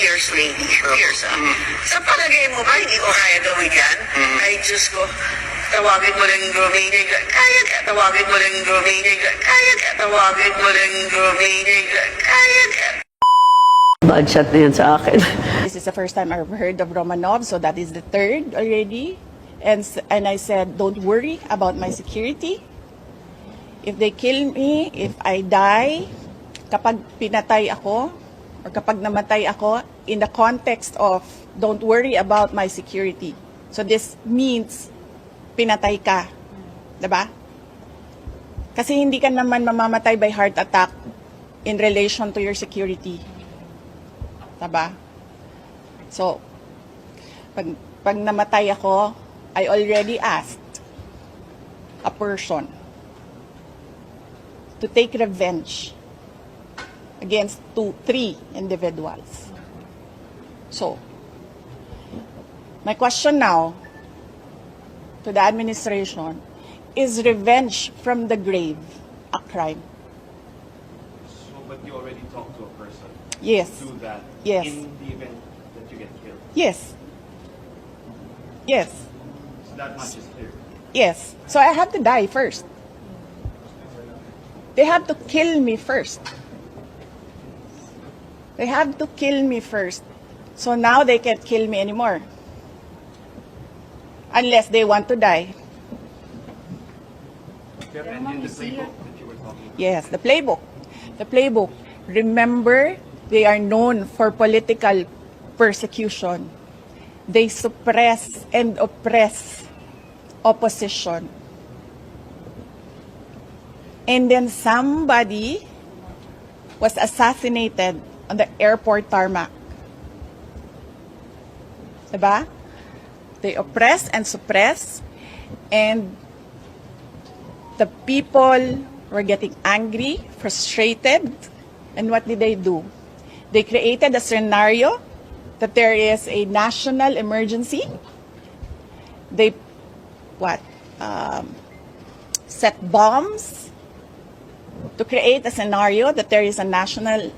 fierce lady. Fierce, Sa palagay mo ba, hindi ko kaya gawin yan? Ay, Diyos ko, tawagin mo lang Romania. Kaya ka, tawagin mo lang Romania. Kaya ka, tawagin mo lang Romania. Kaya ka. Bad shot na yan sa akin. This is the first time I've heard of Romanov, so that is the third already. And I said, don't worry about my security. If they kill me, if I die, kapag pinatay ako, or kapag namatay ako, in the context of, don't worry about my security. So this means, pinatay ka. Diba? Kasi hindi ka naman mamamatay by heart attack in relation to your security. Diba? So, pag namatay ako, I already asked a person to take revenge against three individuals. So, my question now to the administration, is revenge from the grave a crime? So, but you already talked to a person. Yes. Do that. Yes. In the event that you get killed. Yes. Yes. So that much is clear. Yes. So I have to die first. They have to kill me first. They have to kill me first. So now they can't kill me anymore. Unless they want to die. And in the playbook that you were talking about. Yes, the playbook. The playbook. Remember, they are known for political persecution. They suppress and oppress opposition. And then somebody was assassinated on the airport tarmac. Diba? They oppress and suppress, and the people were getting angry, frustrated, and what did they do? They created a scenario that there is a national emergency. They set bombs to create a scenario that there is a national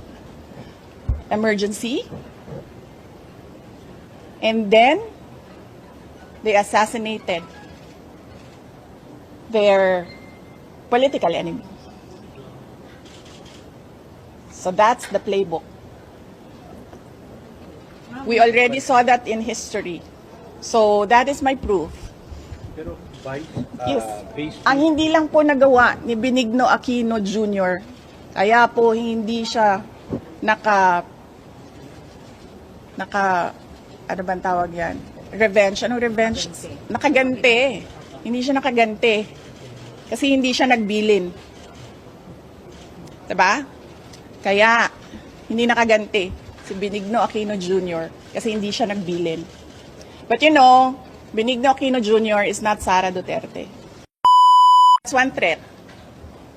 emergency. And then they assassinated their political enemy. So that's the playbook. We already saw that in history. So that is my proof. Pero by, Yes. Ang hindi lang po nagawa ni Benigno Aquino Jr., kaya po hindi siya ano bang tawag yan? Revenge. Anong revenge? Nakagante. Hindi siya nakagante. Kasi hindi siya nagbilin. Diba? Kaya, hindi nakagante si Benigno Aquino Jr. kasi hindi siya nagbilin. But you know, Benigno Aquino Jr. is not Sara Duterte. That's one threat.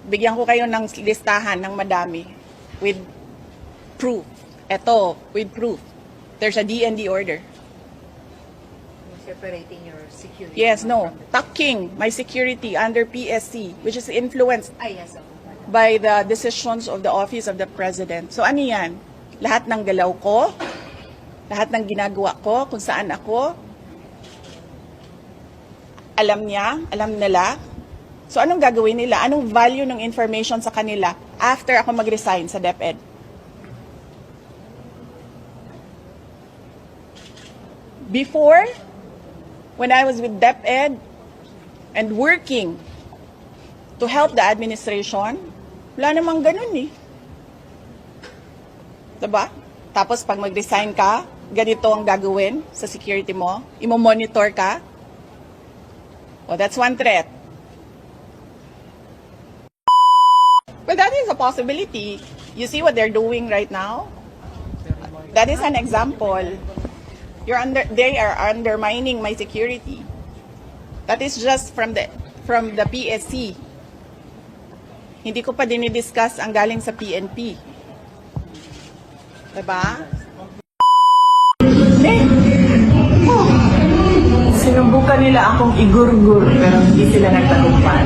Bigyan ko kayo ng listahan ng madami with proof. Ito, with proof. There's a DND order. Separating your security. Yes, no. Tucking my security under PSC, which is influenced Yes. by the decisions of the Office of the President. So ano yan? Lahat ng galaw ko, lahat ng ginagawa ko, kung saan ako, alam niya, alam nila. So anong gagawin nila? Anong value ng information sa kanila after ako mag-resign sa DepEd? Before, when I was with DepEd and working to help the administration, wala namang ganun eh. Diba? Tapos pag mag-resign ka, ganito ang gagawin sa security mo, imo-monitor ka. Well, that's one threat. Well, that is a possibility. You see what they're doing right now? That is an example. They are undermining my security. That is just from the PSC. Hindi ko pa dinidiscuss ang galing sa PNP. Diba? Sinubukan nila akong igurgur pero hindi sila nagtagumpay.